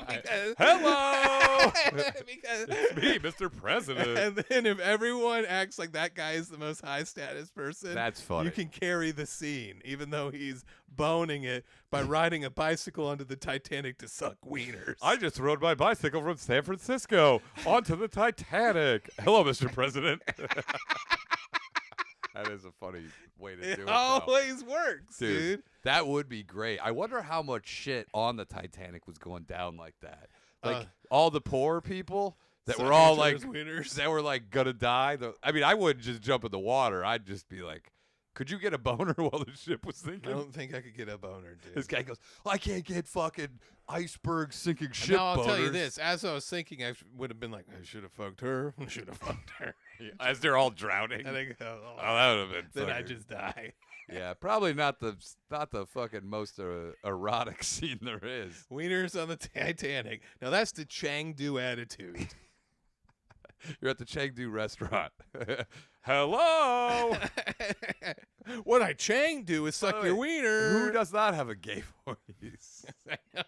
Because, hello, because it's me, Mr. President. And then if everyone acts like that guy is the most high status person, that's funny. You can carry the scene, even though he's boning it by riding a bicycle onto the Titanic to suck wieners. I just rode my bicycle from San Francisco onto the Titanic. Hello, Mr. President. That is a funny way to do it. It always works, dude. That would be great. I wonder how much shit on the Titanic was going down like that. Like all the poor people that were all like wieners. That were like gonna die. I mean, I wouldn't just jump in the water. I'd just be like, could you get a boner while the ship was sinking? I don't think I could get a boner, dude. This guy goes, I can't get fucking iceberg sinking ship Now, I'll boners. tell you this. As I was sinking, I would have been like, I should have fucked her. I should have fucked her. As they're all drowning. And I go, oh, that would have been then fucking... I just die. Yeah, probably not the fucking most erotic scene there is. Wieners on the Titanic. Now, that's the Chengdu attitude. You're at the Chengdu restaurant. Hello. What I Chengdu is suck your wiener. Who does not have a gay voice? I know.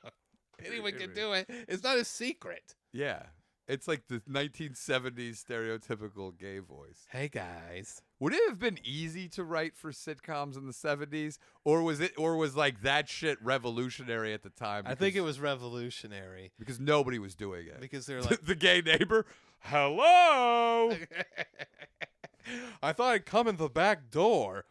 Anyone can do it. It's not a secret. Yeah. It's like the 1970s stereotypical gay voice. Hey, guys. Would it have been easy to write for sitcoms in the 70s? Or was like that shit revolutionary at the time? I think it was revolutionary. Because nobody was doing it. Because they're like... the gay neighbor, hello! I thought I'd come in the back door.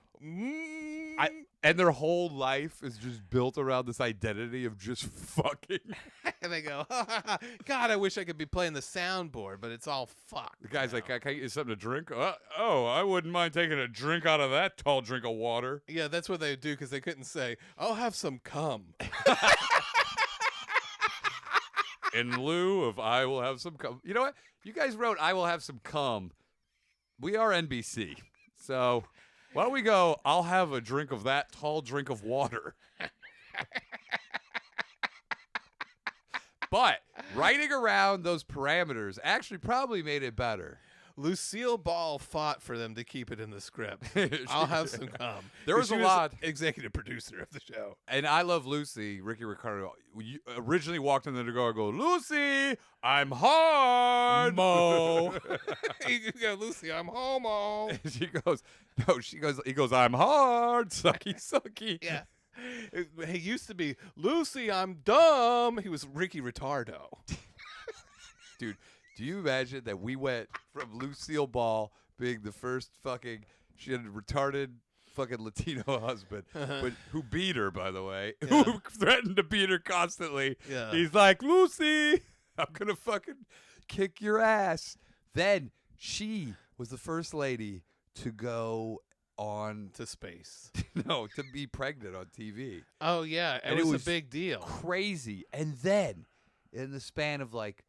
And their whole life is just built around this identity of just fucking. And they go, God, I wish I could be playing the soundboard, but it's all fucked. The guy's like, can I get you something to drink? I wouldn't mind taking a drink out of that tall drink of water. Yeah, that's what they would do because they couldn't say, I'll have some cum. In lieu of I will have some cum. You know what? You guys wrote I will have some cum. We are NBC. So why don't we go, I'll have a drink of that tall drink of water. But writing around those parameters actually probably made it better. Lucille Ball fought for them to keep it in the script. I'll have some cum. There was a lot. Executive producer of the show. And I Love Lucy, Ricky Ricardo, originally walked in the door and go, Lucy, I'm hard. Mo. You go, Lucy, I'm homo. He goes, I'm hard. Sucky, sucky. Yeah. He used to be, Lucy, I'm dumb. He was Ricky Retardo. Dude, do you imagine that we went from Lucille Ball being the first fucking, she had a retarded fucking Latino husband, but who beat her, by the way, who threatened to beat her constantly. Yeah. He's like, Lucy, I'm going to fucking kick your ass. Then she was the first lady to go on to space. No, to be pregnant on TV. Oh, yeah. And it was a big deal. Crazy. And then in the span of like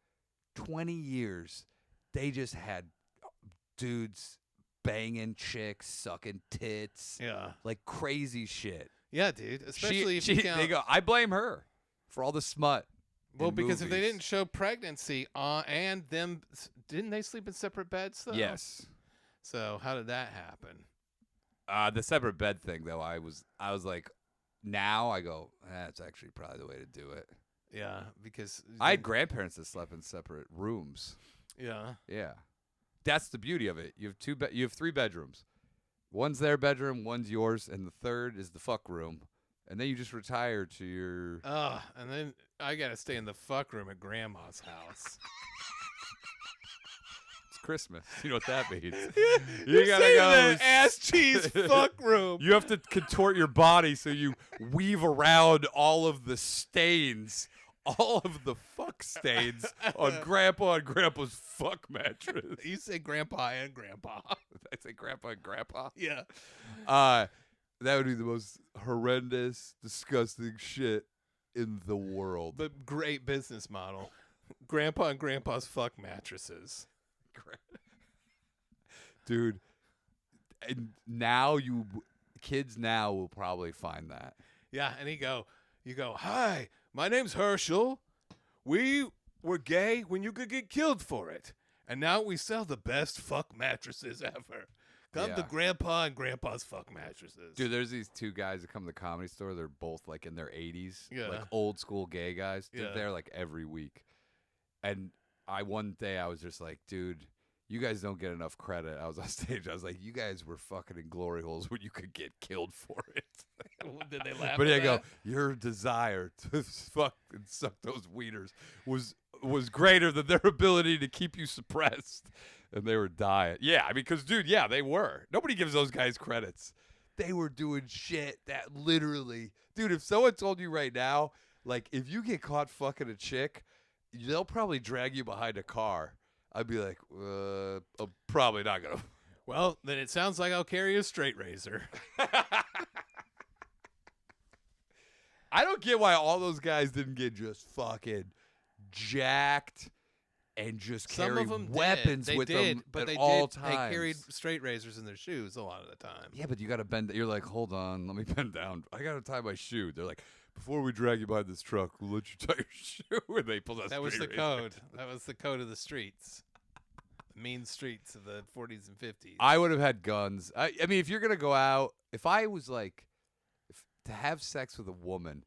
20 years, they just had dudes banging chicks, sucking tits. Yeah. Like crazy shit. Yeah, dude. Especially if you count... They go, I blame her for all the smut. Well, because if they didn't show pregnancy and them, didn't they sleep in separate beds, though? Yes. So how did that happen? The separate bed thing, though, I was like, now I go, that's actually probably the way to do it. Yeah, because I had grandparents that slept in separate rooms. Yeah. Yeah. That's the beauty of it. You have you have 3 bedrooms. One's their bedroom, one's yours, and the third is the fuck room. And then you just retire to your... and then I got to stay in the fuck room at grandma's house. It's Christmas. You know what that means. You got to go to ass cheese fuck room. You have to contort your body so you weave around all of the stains, all of the fuck stains on Grandpa and Grandpa's fuck mattress. You say Grandpa and Grandpa. can't say grandpa and grandpa. Yeah. That would be the most horrendous, disgusting shit in the world. But great business model. Grandpa and grandpa's fuck mattresses. Dude, and kids now will probably find that. Yeah, and you go, hi, my name's Herschel. We were gay when you could get killed for it. And now we sell the best fuck mattresses ever. Come to Grandpa and Grandpa's fuck mattresses. Dude, there's these two guys that come to the Comedy Store. They're both like in their 80s, Yeah. like old school gay guys. They're Yeah. there like every week. And one day I was just like, dude, you guys don't get enough credit. I was on stage. I was like, you guys were fucking in glory holes when you could get killed for it. Did they laugh But at I go, that? your desire to fuck and suck those wieners was greater than their ability to keep you suppressed. And they were dying. Yeah, I mean, because, dude, yeah, they were. Nobody gives those guys credits. They were doing shit that literally, dude, if someone told you right now, like, if you get caught fucking a chick, they'll probably drag you behind a car. I'd be like, I'm probably not going to. Well, then it sounds like I'll carry a straight razor. I don't get why all those guys didn't get just fucking jacked and just Some carry of them weapons did. with They them did, but at they all did. times. They carried straight razors in their shoes a lot of the time. Yeah, but you got to bend. You're like, hold on, let me bend down. I got to tie my shoe. They're like, before we drag you behind this truck, we'll let you tie your shoe. And they pull out. That was the straight code. razor. That was the code of the streets. The mean streets of the 40s and 50s. I would have had guns. I mean, if you're gonna go out, if I was like, to have sex with a woman,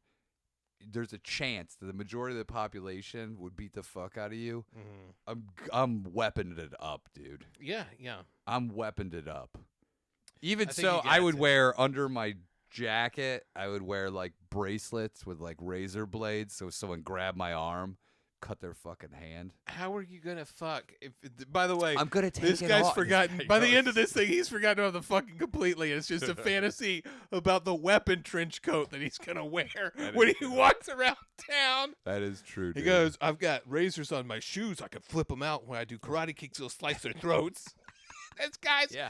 there's a chance that the majority of the population would beat the fuck out of you. Mhm. I'm weaponed it up, dude. Yeah, yeah. I'm weaponed it up. Even I think so, you I got would to. wear under my jacket, I would wear like bracelets with like razor blades, so if someone grabbed my arm, cut their fucking hand. How are you gonna fuck? By the way, I'm gonna take this it guy's off. forgotten. This guy By the goes- end of this thing, he's forgotten about the fucking completely. It's just a fantasy about the weapon trench coat that he's gonna wear when he walks around town. That is true. He Dude. goes, "I've got razors on my shoes. I can flip them out when I do karate kicks. They'll slice their throats." This guy's, Yeah.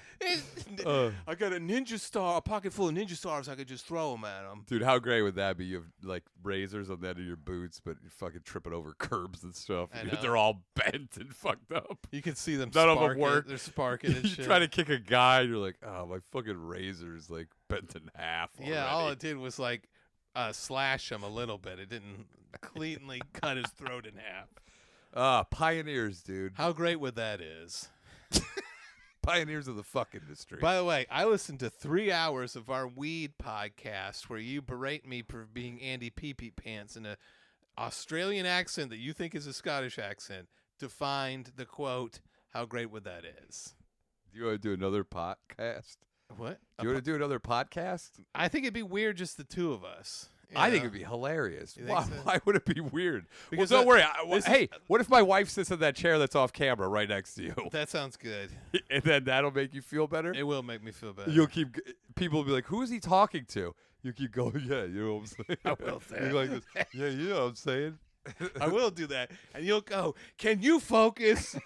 I got a ninja star, a pocket full of ninja stars. I could just throw them at him. Dude, how great would that be? You have like razors on the end of your boots, but you're fucking tripping over curbs and stuff. I know. They're all bent and fucked up. You can see them. None of them sparking. work. They're sparking and You shit. try to kick a guy, and you're like, oh, my fucking razor's like bent in half. Yeah, all already." it did was like slash him a little bit. It didn't cleanly cut his throat in half. Pioneers, dude. How great would that is? Pioneers of the fuck industry. By the way, I listened to 3 hours of our weed podcast where you berate me for being Andy Pee-Pee Pants in an Australian accent that you think is a Scottish accent to find the quote, how great would that is? Do you want to do another podcast? What? Do you want to do another podcast? I think it'd be weird just the two of us. you I think know? it'd be hilarious. You think Why, so? why would it be weird? Because well, don't worry. this is- Hey, what if my wife sits in that chair that's off camera right next to you? That sounds good. And then that'll make you feel better? It will make me feel better. You'll keep people will be like, "Who is he talking to?" You keep going, "Yeah, you know what I'm saying." I will say You're it. like this. Yeah, you know what I'm saying. I will do that. And you'll go, can you focus?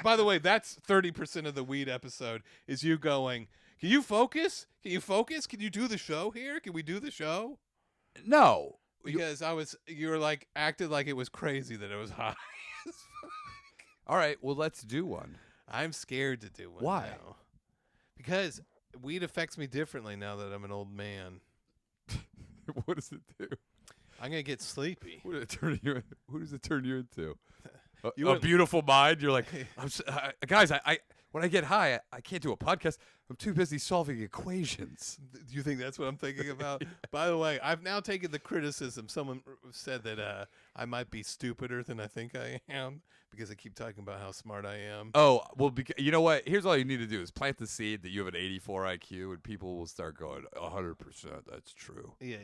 By the way, that's 30% of the weed episode is you going, can you focus? Can you focus? Can you do the show here? Can we do the show? No. Because you were like, acted like it was crazy that it was high. All right. Well, let's do one. I'm scared to do one. Why? now. Because weed affects me differently now that I'm an old man. What does it do? I'm going to get sleepy. What does it turn you? Who does it turn you into? You A wouldn't- beautiful mind. You're like, guys. I when I get high, I can't do a podcast. I'm too busy solving equations. Do you think that's what I'm thinking about? By the way, I've now taken the criticism. Someone said that I might be stupider than I think I am because I keep talking about how smart I am. Oh, well, you know what? Here's all you need to do is plant the seed that you have an 84 IQ, and people will start going, 100%, that's true. Yeah.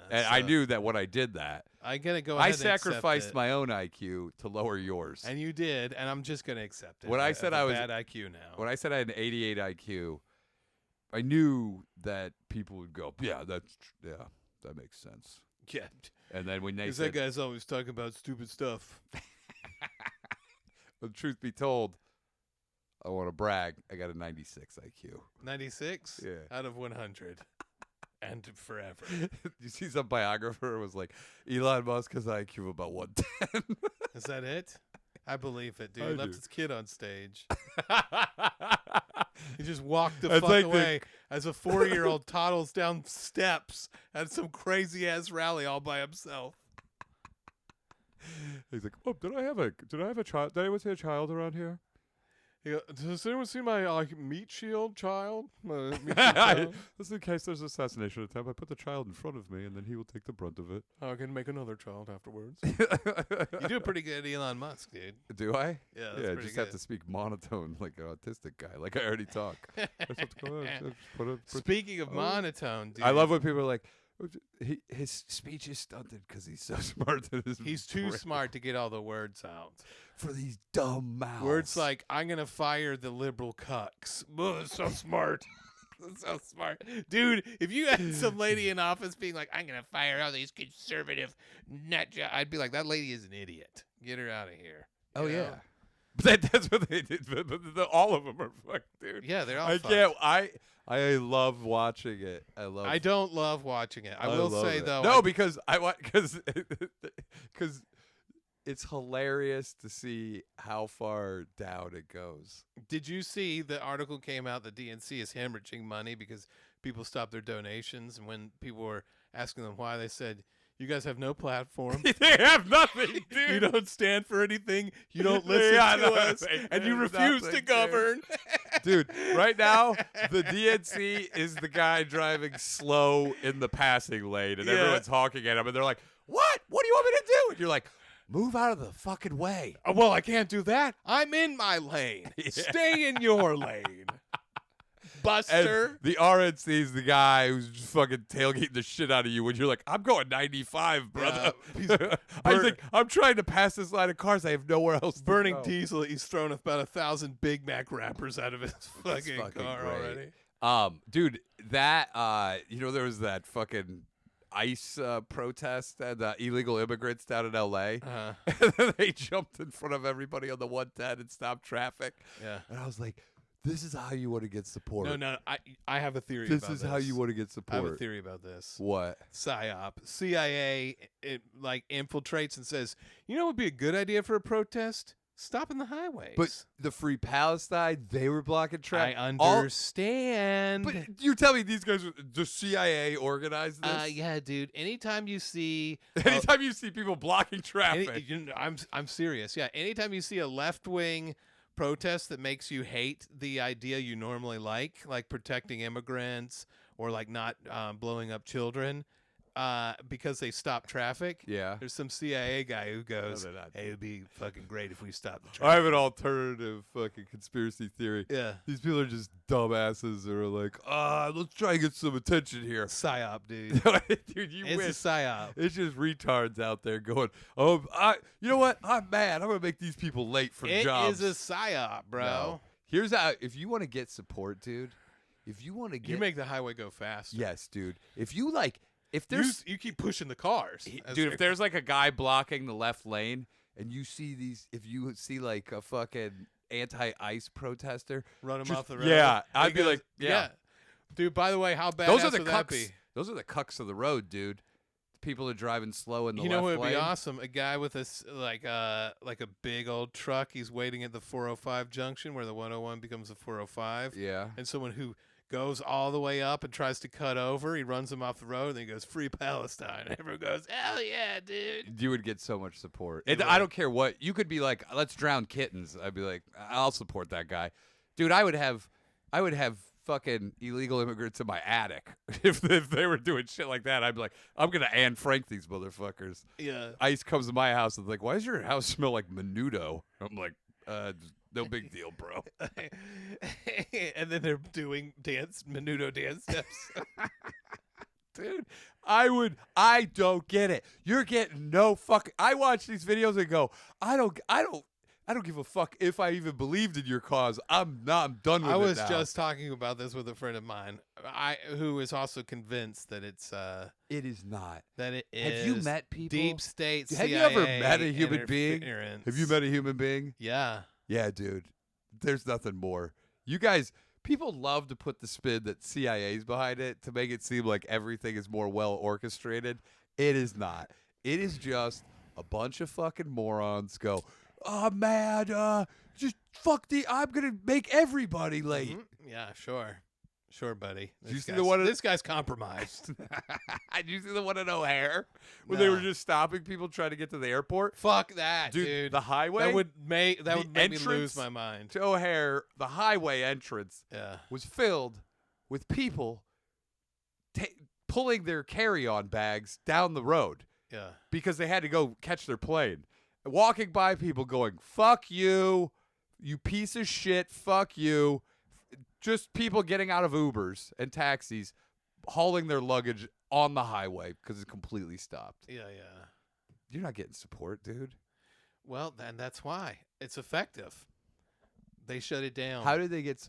And I knew that when I did that, I'm gonna go. I ahead and accept sacrificed it. my own IQ to lower yours. And you did, and I'm just gonna accept it. When I have said a I was- bad IQ now. When I said I had an 88 IQ, I knew that people would go, yeah, that makes sense. yeah, And then when they because said, that guy's always talking about stupid stuff. the truth be told, I want to brag. I got a 96 IQ. 96? Yeah. Out of 100. And forever. You see some biographer was like, Elon Musk has an IQ of about 110. Is that it? I believe it, dude. I He left do. his kid on stage. He just walked the That's fuck like away as a 4-year-old toddles down steps at some crazy ass rally all by himself. He's like, oh, did I have a child? Did anyone say a child around here? He goes, does anyone see my meat shield child? My meat shield child? Just in case there's an assassination attempt, I put the child in front of me, and then he will take the brunt of it. I can make another child afterwards. You do a pretty good Elon Musk, dude. Do I? Yeah, that's Yeah, I pretty just good. have to speak monotone like an autistic guy, like I already talk. I just have to go, just put Speaking of monotone, dude. I love when people are like, his speech is stunted because he's so smart. That He's too smart to get all the words out. for these dumb mouths. Words like, I'm going to fire the liberal cucks. Ugh, so smart. So smart. Dude, if you had some lady in office being like, I'm going to fire all these conservative nut jobs, I'd be like, that lady is an idiot. Get her out of here. Oh, You know? yeah. But that's what they did. But all of them are fucked, dude. Yeah, they're all I fucked. can't. I love watching it. I don't love watching it. I will love say, it. though. No, because because it's hilarious to see how far down it goes. Did you see the article came out that DNC is hemorrhaging money because people stopped their donations? And when people were asking them why, they said, you guys have no platform. They have nothing, dude. You don't stand for anything. You don't listen Yeah, to no, us. they And you do refuse nothing, to govern. Dude, right now, the DNC is the guy driving slow in the passing lane, and Yeah. everyone's honking at him, and they're like, what? What do you want me to do? And you're like, move out of the fucking way. Oh, well, I can't do that. I'm in my lane. Yeah. Stay in your lane. And Buster. the RNC is the guy who's just fucking tailgating the shit out of you when you're like, I'm going 95, brother. I'm trying to pass this line of cars. I have nowhere else Burning to go. diesel. He's thrown about 1,000 Big Mac wrappers out of his fucking car great. already. Dude, that there was that fucking ICE protest and illegal immigrants down in LA. Uh-huh. And then they jumped in front of everybody on the 110 and stopped traffic. Yeah. And I was like, this is how you want to get support. No. I have a theory This about is this. how you want to get I support. have a theory about this. What? PSYOP. CIA, it like infiltrates and says, you know what would be a good idea for a protest? Stopping the highways. But the Free Palestine, they were blocking I traffic. understand. But you tell me these guys, the CIA organized this? Yeah, dude. Anytime you see Anytime you see people blocking traffic. I'm serious. Yeah, anytime you see a left-wing protest that makes you hate the idea you normally like protecting immigrants or like not blowing up children because they stop traffic. Yeah. There's some CIA guy who goes, they're not. hey, it'd be fucking great if we stopped the I traffic. have an alternative fucking conspiracy theory. Yeah. These people are just dumbasses that are like, let's try and get some attention here. PSYOP, dude. Dude, you It's a wish. PSYOP. It's just retards out there going, you know what? I'm mad. I'm going to make these people late for jobs. It is a PSYOP, bro. No. Here's how, if you want to get support, dude, if you want to get. You make the highway go faster. Yes, dude. If you like, if there's. You keep pushing the cars. Dude, if there's like a guy blocking the left lane and you see these, if you see like a fucking anti-ICE protester. Run him just- off the road. Yeah. And he I'd be like, yeah. Dude, by the way, how bad Those are the would that cucks. be? Those are the cucks of the road, dude. People are driving slow in the You left know what would lane. be awesome? A guy with like a big old truck. He's waiting at the 405 junction where the 101 becomes the 405. Yeah. And someone who goes all the way up and tries to cut over, he runs him off the road, and he goes, "Free Palestine." And everyone goes, "Hell yeah, dude!" You would get so much support. You And would. I don't care what. You could be like, let's drown kittens. I'd be like, I'll support that guy. Dude, I would have fucking illegal immigrants in my attic. If they were doing shit like that, I'd be like, I'm going to Anne Frank these motherfuckers. Yeah. ICE comes to my house and like, why does your house smell like menudo? I'm like, no big deal, bro. And then they're doing menudo dance steps. Dude, I don't get it. You're getting no fuck. I watch these videos and go, I don't give a fuck if I even believed in your cause. I'm done with it. I was now. just talking about this with a friend of mine, who is also convinced that it's It is not. that it is. Have you met people? Deep state? Have you CIA ever met a human being? interference. Have you met a human being? Yeah. Yeah, dude. There's nothing more. You guys, people love to put the spin that CIA's behind it to make it seem like everything is more well orchestrated. It is not. It is just a bunch of fucking morons go, oh, man, just fuck I'm going to make everybody late. Mm-hmm. Yeah, sure. Sure, buddy. Did you see the one? This guy's compromised. Did you see the one in O'Hare where No. they were just stopping people trying to get to the airport? Fuck that, dude. The highway? That would make me entrance lose my mind. to O'Hare, the highway entrance Yeah. was filled with people pulling their carry-on bags down the road Yeah. because they had to go catch their plane. Walking by people going, fuck you, you piece of shit, fuck you. Just people getting out of Ubers and taxis, hauling their luggage on the highway because it's completely stopped. Yeah, yeah. You're not getting support, dude. Well, then that's why. It's effective. They shut it down. How did they get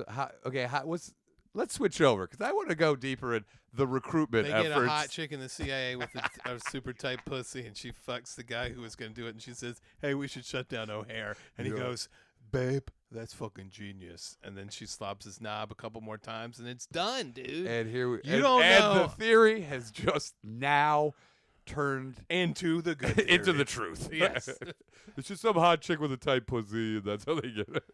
let's switch over because I want to go deeper in the recruitment They efforts. get a hot chick in the CIA with a super tight pussy, and she fucks the guy who was going to do it, and she says, hey, we should shut down O'Hare. And he goes, babe, that's fucking genius. And then she slops his knob a couple more times, and it's done, dude. And here we You don't know. the theory has just now turned Into the good into theory. the truth. Yes. It's just some hot chick with a tight pussy, and that's how they get it.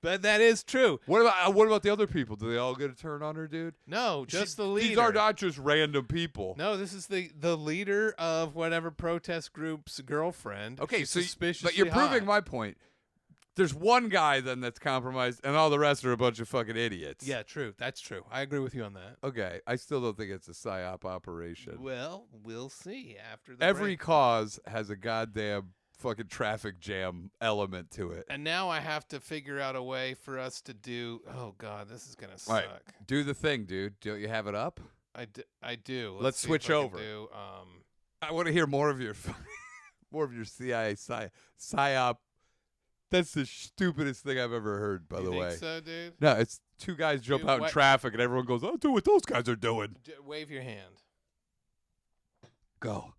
But that is true. What about the other people? Do they all get a turn on her, dude? No, just the leader. These are not just random people. No, this is the leader of whatever protest group's girlfriend. Okay, She's so suspiciously but you're proving hot. my point. There's one guy then that's compromised, and all the rest are a bunch of fucking idiots. Yeah, true. That's true. I agree with you on that. Okay, I still don't think it's a psyop operation. Well, we'll see after the Every break. cause has a goddamn fucking traffic jam element to it. And now I have to figure out a way for us to do. Oh God, this is gonna All suck. right, do the thing, dude. Don't you have it up? I do. Let's see switch if I can over. Do, I want to hear more of your CIA psyop. That's the stupidest thing I've ever heard, by you the think way. so, dude? No, it's two guys jump Dude, out in what- traffic and everyone goes, "I'll do what those guys are doing." Wave your hand. Go.